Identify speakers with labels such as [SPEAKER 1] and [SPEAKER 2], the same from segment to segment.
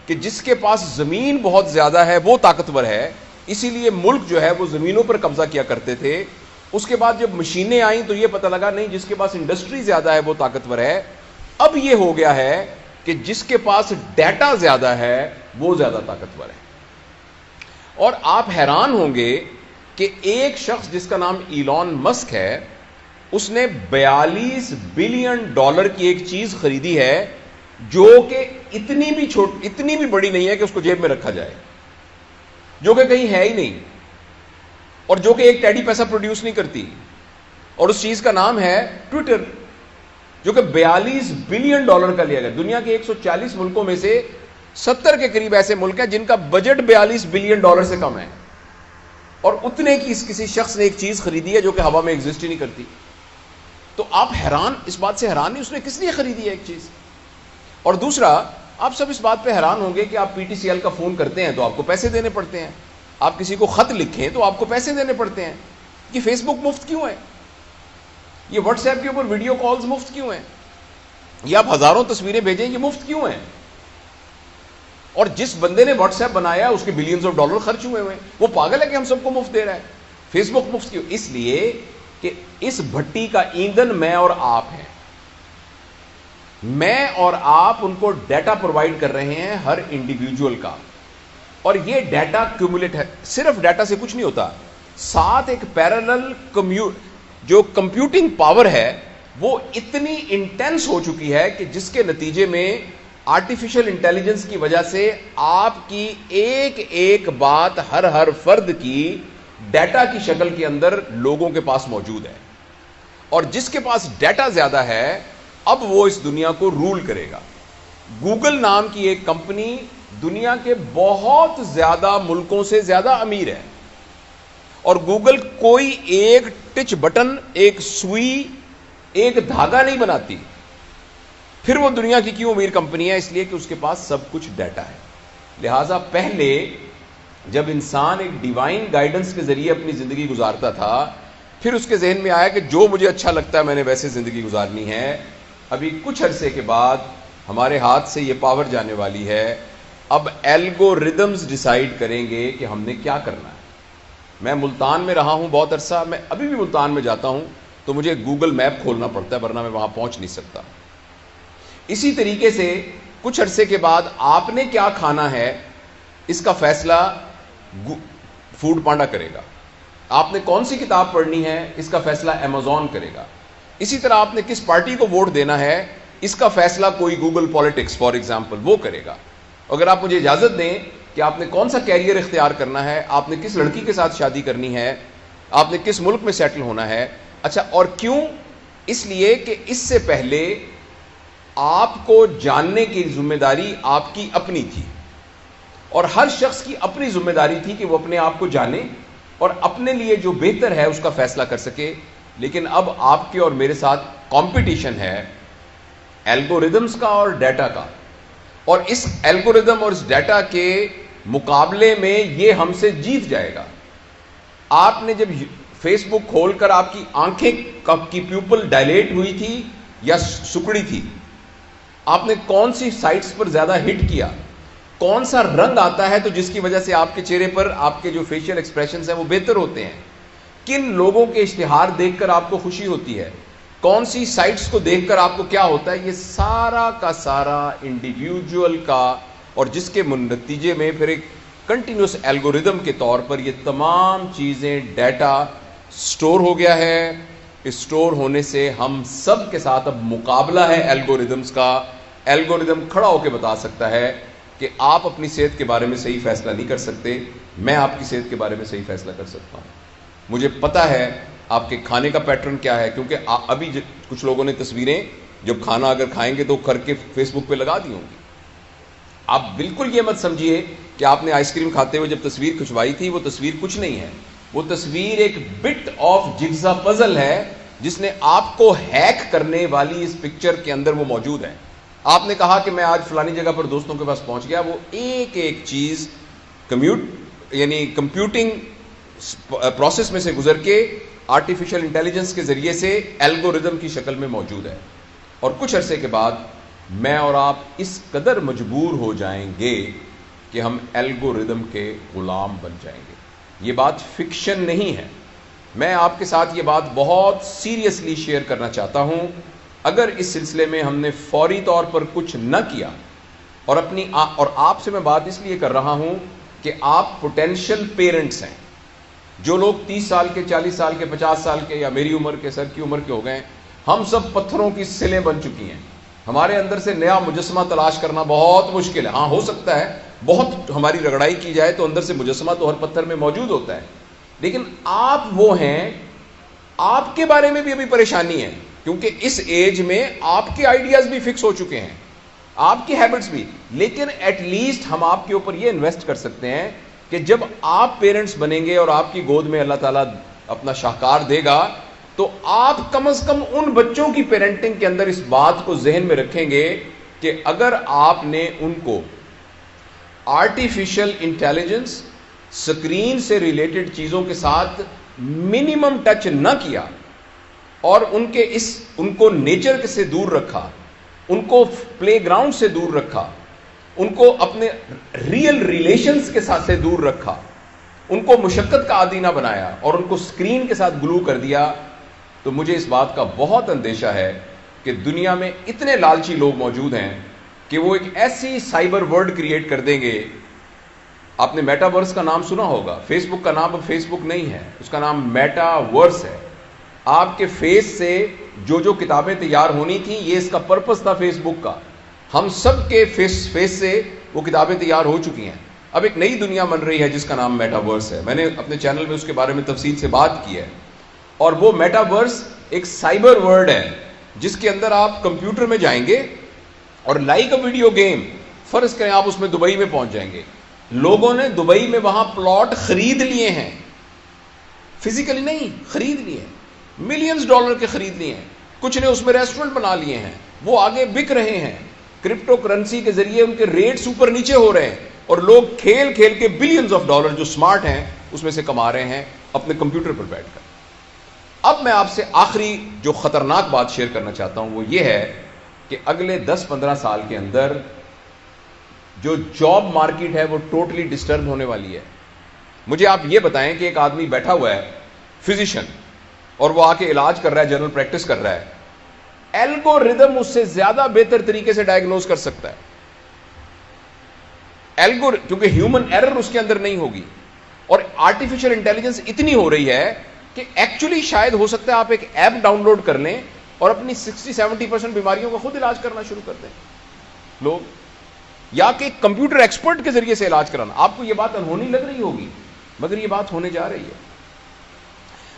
[SPEAKER 1] کہ جس کے پاس زمین بہت زیادہ ہے وہ طاقتور ہے، اسی لیے ملک جو ہے وہ زمینوں پر قبضہ کیا کرتے تھے. اس کے بعد جب مشینیں آئیں تو یہ پتہ لگا نہیں، جس کے پاس انڈسٹری زیادہ ہے وہ طاقتور ہے. اب یہ ہو گیا ہے کہ جس کے پاس ڈیٹا زیادہ ہے وہ زیادہ طاقتور ہے. اور آپ حیران ہوں گے کہ ایک شخص جس کا نام ایلون مسک ہے، اس نے $42 بلین کی ایک چیز خریدی ہے جو کہ اتنی بھی بڑی نہیں ہے کہ اس کو جیب میں رکھا جائے، جو کہ کہیں ہے ہی نہیں، اور جو کہ ایک ٹیڈی پیسہ پروڈیوس نہیں کرتی. اور اس چیز کا نام ہے ٹویٹر، جو کہ $42 بلین کا لیا گیا. دنیا کے 140 ملکوں میں سے 70 کے قریب ایسے ملک ہیں جن کا بجٹ $42 بلین سے کم ہے، اور اتنے کی کسی شخص نے ایک چیز خریدی ہے جو کہ ہوا میں ایگزسٹ ہی نہیں کرتی. تو آپ حیران، اس بات سے حیران نہیں اس نے کس لیے خریدی ہے ایک چیز. اور دوسرا، آپ سب اس بات پہ حیران ہوں گے کہ آپ پی ٹی سی ایل کا فون کرتے ہیں تو آپ کو پیسے دینے پڑتے ہیں، آپ کسی کو خط لکھیں تو آپ کو پیسے دینے پڑتے ہیں. یہ فیس بک مفت کیوں ہے؟ یہ واٹس ایپ کے اوپر ویڈیو کالز مفت کیوں ہیں؟ یہ آپ ہزاروں تصویریں بھیجیں، یہ مفت کیوں ہیں؟ اور جس بندے نے واٹس ایپ بنایا اس کے بلینز آف ڈالر خرچ ہوئے ہیں. وہ پاگل ہے کہ ہم سب کو مفت دے رہا ہے. فیس بک مفت کیوں؟ اس لیے کہ اس بھٹی کا ایندھن میں اور آپ ہیں. میں اور آپ ان کو ڈیٹا پرووائڈ کر رہے ہیں، ہر انڈیویجول کا. اور یہ ڈیٹا کیومولیٹ ہے. صرف ڈیٹا سے کچھ نہیں ہوتا، ساتھ ایک پیرالل جو کمپیوٹنگ پاور ہے وہ اتنی انٹینس ہو چکی ہے کہ جس کے نتیجے میں آرٹیفیشل انٹیلیجنس کی وجہ سے آپ کی ایک بات ہر فرد کی ڈیٹا کی شکل کے اندر لوگوں کے پاس موجود ہے. اور جس کے پاس ڈیٹا زیادہ ہے اب وہ اس دنیا کو رول کرے گا. گوگل نام کی ایک کمپنی دنیا کے بہت زیادہ ملکوں سے زیادہ امیر ہے، اور گوگل کوئی ایک ٹچ بٹن، ایک سوئی، ایک دھاگا نہیں بناتی. پھر وہ دنیا کی کیوں امیر کمپنی ہے؟ اس لیے کہ اس کے پاس سب کچھ ڈیٹا ہے. لہذا پہلے جب انسان ایک ڈیوائن گائیڈنس کے ذریعے اپنی زندگی گزارتا تھا، پھر اس کے ذہن میں آیا کہ جو مجھے اچھا لگتا ہے میں نے ویسے زندگی گزارنی ہے. ابھی کچھ عرصے کے بعد ہمارے ہاتھ سے یہ پاور جانے والی ہے. اب الگوریدمز ڈیسائیڈ کریں گے کہ ہم نے کیا کرنا ہے. میں ملتان میں رہا ہوں بہت عرصہ، میں ابھی بھی ملتان میں جاتا ہوں تو مجھے گوگل میپ کھولنا پڑتا ہے، ورنہ میں وہاں پہنچ نہیں سکتا. اسی طریقے سے کچھ عرصے کے بعد آپ نے کیا کھانا ہے اس کا فیصلہ فوڈ پانڈا کرے گا. آپ نے کون سی کتاب پڑھنی ہے اس کا فیصلہ امیزون کرے گا. اسی طرح آپ نے کس پارٹی کو ووٹ دینا ہے اس کا فیصلہ کوئی گوگل پالیٹکس فار ایگزامپل وہ کرے گا. اگر آپ مجھے اجازت دیں کہ آپ نے کون سا کیریئر اختیار کرنا ہے، آپ نے کس لڑکی کے ساتھ شادی کرنی ہے، آپ نے کس ملک میں سیٹل ہونا ہے. اچھا، اور کیوں؟ اس لیے کہ اس سے پہلے آپ کو جاننے کی ذمہ داری آپ کی اپنی تھی، اور ہر شخص کی اپنی ذمہ داری تھی کہ وہ اپنے آپ کو جانے اور اپنے لیے جو بہتر ہے اس کا فیصلہ کر سکے. لیکن اب آپ کے اور میرے ساتھ کمپٹیشن ہے الگوریدمز کا اور ڈیٹا کا، اور اس الگوریدم اور اس ڈیٹا کے مقابلے میں یہ ہم سے جیت جائے گا. آپ نے جب فیس بک کھول کر آپ کی آنکھیں کی پیوپل ڈائلیٹ ہوئی تھی یا سکڑی تھی، آپ نے کون سی سائٹس پر زیادہ ہٹ کیا، کون سا رنگ آتا ہے تو جس کی وجہ سے آپ کے چہرے پر آپ کے جو فیشل ایکسپریشنز ہیں وہ بہتر ہوتے ہیں، کن لوگوں کے اشتہار دیکھ کر آپ کو خوشی ہوتی ہے، کون سی سائٹس کو دیکھ کر آپ کو کیا ہوتا ہے، یہ سارا کا سارا انڈیویجول کا، اور جس کے نتیجے میں پھر ایک کنٹینیوس الگوریدم کے طور پر یہ تمام چیزیں ڈیٹا سٹور ہو گیا ہے. اس سٹور ہونے سے ہم سب کے ساتھ اب مقابلہ ہے الگوریدمز کا. الگوریدم کھڑا ہو کے بتا سکتا ہے کہ آپ اپنی صحت کے بارے میں صحیح فیصلہ نہیں کر سکتے، میں آپ کی صحت کے بارے میں صحیح فیصلہ کر سکتا ہوں. مجھے پتا ہے آپ کے کھانے کا پیٹرن کیا ہے، کیونکہ ابھی کچھ لوگوں نے تصویریں جب کھانا اگر کھائیں گے تو کر کے فیس بک پہ لگا دی ہوں گی. آپ بالکل یہ مت سمجھیے کہ آپ نے آئس کریم کھاتے ہوئے جب تصویر کھنچوائی تھی وہ تصویر کچھ نہیں ہے، وہ تصویر ایک بٹ آف جگزا پزل ہے جس نے آپ کو ہیک کرنے والی اس پکچر کے اندر وہ موجود ہے. آپ نے کہا کہ میں آج فلانی جگہ پر دوستوں کے پاس پہنچ گیا، وہ ایک چیز کمپیوٹنگ پروسیس میں سے گزر کے آرٹیفیشل انٹیلیجنس کے ذریعے سے الگوریدم کی شکل میں موجود ہے. اور کچھ عرصے کے بعد میں اور آپ اس قدر مجبور ہو جائیں گے کہ ہم الگوریدم کے غلام بن جائیں گے. یہ بات فکشن نہیں ہے. میں آپ کے ساتھ یہ بات بہت سیریسلی شیئر کرنا چاہتا ہوں. اگر اس سلسلے میں ہم نے فوری طور پر کچھ نہ کیا اور آپ سے میں بات اس لیے کر رہا ہوں کہ آپ پوٹینشیل پیرنٹس ہیں. جو لوگ 30 سال کے، 40 سال کے، 50 سال کے یا میری عمر کے، سر کی عمر کے ہو گئے ہیں، ہم سب پتھروں کی سلیں بن چکی ہیں. ہمارے اندر سے نیا مجسمہ تلاش کرنا بہت مشکل ہے. ہاں ہو سکتا ہے بہت ہماری رگڑائی کی جائے تو اندر سے مجسمہ تو ہر پتھر میں موجود ہوتا ہے، لیکن آپ وہ ہیں، آپ کے بارے میں بھی ابھی پریشانی ہے کیونکہ اس ایج میں آپ کے آئیڈیاز بھی فکس ہو چکے ہیں، آپ کی ہیبٹس بھی. لیکن ایٹ لیسٹ ہم آپ کے اوپر یہ انویسٹ کر سکتے ہیں کہ جب آپ پیرنٹس بنیں گے اور آپ کی گود میں اللہ تعالیٰ اپنا شاہکار دے گا تو آپ کم از کم ان بچوں کی پیرنٹنگ کے اندر اس بات کو ذہن میں رکھیں گے کہ اگر آپ نے ان کو آرٹیفیشل انٹیلیجنس، سکرین سے ریلیٹڈ چیزوں کے ساتھ منیمم ٹچ نہ کیا اور ان کو نیچر سے دور رکھا، ان کو پلے گراؤنڈ سے دور رکھا، ان کو اپنے ریئل ریلیشنز کے ساتھ سے دور رکھا، ان کو مشقت کا عادی نہ بنایا اور ان کو سکرین کے ساتھ گلو کر دیا، تو مجھے اس بات کا بہت اندیشہ ہے کہ دنیا میں اتنے لالچی لوگ موجود ہیں کہ وہ ایک ایسی سائبر ورلڈ کریٹ کر دیں گے. آپ نے میٹا ورس کا نام سنا ہوگا. فیس بک کا نام اب فیس بک نہیں ہے، اس کا نام میٹا ورس ہے. آپ کے فیس سے جو کتابیں تیار ہونی تھیں، یہ اس کا پرپس تھا فیس بک کا. ہم سب کے فیس سے وہ کتابیں تیار ہو چکی ہیں. اب ایک نئی دنیا بن رہی ہے جس کا نام میٹا ورس ہے. میں نے اپنے چینل میں اس کے بارے میں تفصیل سے بات کی ہے. اور وہ میٹا ورس ایک سائبر ورلڈ ہے جس کے اندر آپ کمپیوٹر میں جائیں گے اور لائک اے ویڈیو گیم، فرض کریں آپ اس میں دبئی میں پہنچ جائیں گے. لوگوں نے دبئی میں وہاں پلاٹ خرید لیے ہیں، فزیکلی نہیں، خرید لیے ہیں، ملینز ڈالر کے خرید لیے ہیں. کچھ نے اس میں ریسٹورنٹ بنا لیے ہیں، وہ آگے بک رہے ہیں. کرپٹو کرنسی کے ذریعے ان کے ریٹس اوپر نیچے ہو رہے ہیں اور لوگ کھیل کے بلینز آف ڈالر جو سمارٹ ہیں اس میں سے کما رہے ہیں اپنے کمپیوٹر پر بیٹھ کر. اب میں آپ سے آخری جو خطرناک بات شیئر کرنا چاہتا ہوں وہ یہ ہے کہ اگلے 10-15 سال کے اندر جو جاب مارکیٹ ہے وہ ٹوٹلی ڈسٹرب ہونے والی ہے. مجھے آپ یہ بتائیں کہ ایک آدمی بیٹھا ہوا ہے فزیشین اور وہ آ کے علاج کر رہا ہے، جنرل پریکٹس کر رہا ہے، الگوریدم اس سے زیادہ بہتر طریقے سے ڈائگنوز کر سکتا ہے. کیونکہ ہیومن ایرر اس کے اندر نہیں ہوگی اور آرٹیفیشل انٹیلیجنس اتنی ہو رہی ہے کہ ایکچولی شاید ہو سکتا ہے آپ ایک ایپ ڈاؤن لوڈ کر لیں اور اپنی 60-70% بیماریوں کا خود علاج کرنا شروع کر دیں لوگ، یا کہ کمپیوٹر ایکسپرٹ کے ذریعے سے علاج کرانا. آپ کو یہ بات انہونی لگ رہی ہوگی مگر یہ بات ہونے جا رہی ہے.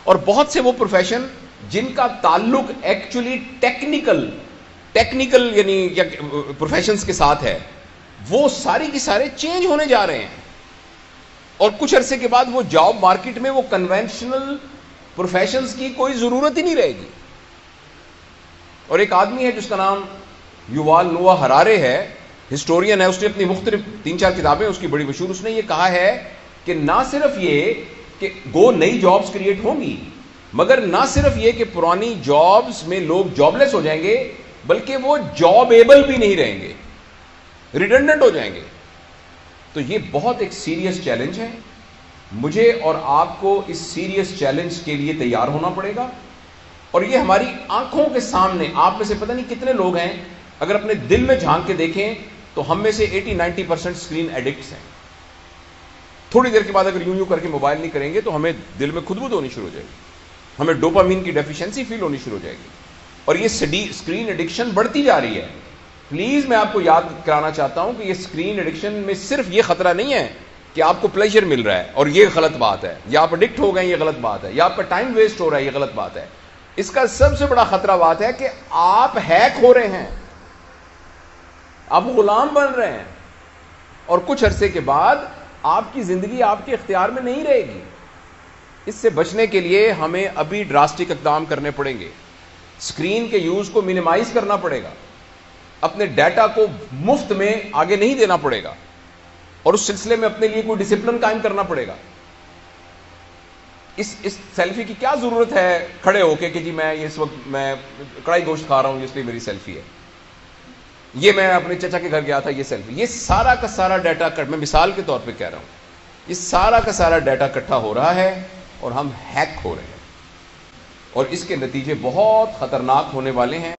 [SPEAKER 1] اور بہت سے وہ پروفیشن جن کا تعلق ایکچولی ٹیکنیکل یعنی پروفیشنز کے ساتھ ہے، وہ ساری کی سارے چینج ہونے جا رہے ہیں اور کچھ عرصے کے بعد وہ جاب مارکیٹ میں وہ کنونشنل پروفیشنز کی کوئی ضرورت ہی نہیں رہے گی. اور ایک آدمی ہے جس کا نام یووال نووا ہرارے ہے، ہسٹورین ہے، اس نے اپنی مختلف 3-4 کتابیں اس کی بڑی مشہور. اس نے یہ کہا ہے کہ نہ صرف یہ کہ نئی جابز کریٹ ہوں گی، مگر نہ صرف یہ کہ پرانی جابز میں لوگ جاب لیس ہو جائیں گے بلکہ وہ جاب ایبل بھی نہیں رہیں گے، ریڈنڈنٹ ہو جائیں گے. تو یہ بہت ایک سیریس چیلنج ہے. مجھے اور آپ کو اس سیریس چیلنج کے لیے تیار ہونا پڑے گا اور یہ ہماری آنکھوں کے سامنے. آپ میں سے پتہ نہیں کتنے لوگ ہیں اگر اپنے دل میں جھانک کے دیکھیں تو ہم میں سے 80-90% اسکرین ایڈکٹس ہیں. تھوڑی دیر کے بعد اگر یوں کر کے موبائل نہیں کریں گے تو ہمیں دل میں خودبود ہونی شروع ہو جائے گی، ہمیں ڈوپامین کی ڈیفیشنسی فیل ہونی شروع ہو جائے گی اور یہ اسکرین ایڈکشن بڑھتی جا رہی ہے. پلیز میں آپ کو یاد کرانا چاہتا ہوں کہ یہ اسکرین ایڈکشن میں صرف یہ خطرہ نہیں ہے کہ آپ کو پلیجر مل رہا ہے اور یہ غلط بات ہے، یا آپ ایڈکٹ ہو گئے یہ غلط بات ہے، یا آپ کا ٹائم ویسٹ ہو رہا ہے یہ غلط بات ہے. اس کا سب سے بڑا خطرہ بات ہے کہ آپ ہیک ہو رہے ہیں، آپ غلام بن رہے ہیں اور کچھ عرصے کے بعد آپ کی زندگی آپ کے اختیار میں نہیں رہے گی. اس سے بچنے کے لیے ہمیں ابھی ڈراسٹک اقدام کرنے پڑیں گے. اسکرین کے یوز کو منیمائز کرنا پڑے گا، اپنے ڈیٹا کو مفت میں آگے نہیں دینا پڑے گا اور اس سلسلے میں اپنے لیے کوئی ڈسپلن قائم کرنا پڑے گا. اس سیلفی کی کیا ضرورت ہے کھڑے ہو کے کہ جی میں اس وقت میں کڑھائی گوشت کھا رہا ہوں اس لیے میری سیلفی ہے. یہ میں اپنے چچا کے گھر گیا تھا، یہ سیلفی، یہ سارا کا سارا ڈیٹا میں مثال کے طور پہ کہہ رہا ہوں، یہ سارا کا سارا ڈیٹا اکٹھا ہو رہا ہے اور ہم ہیک ہو رہے ہیں، اور اس کے نتیجے بہت خطرناک ہونے والے ہیں۔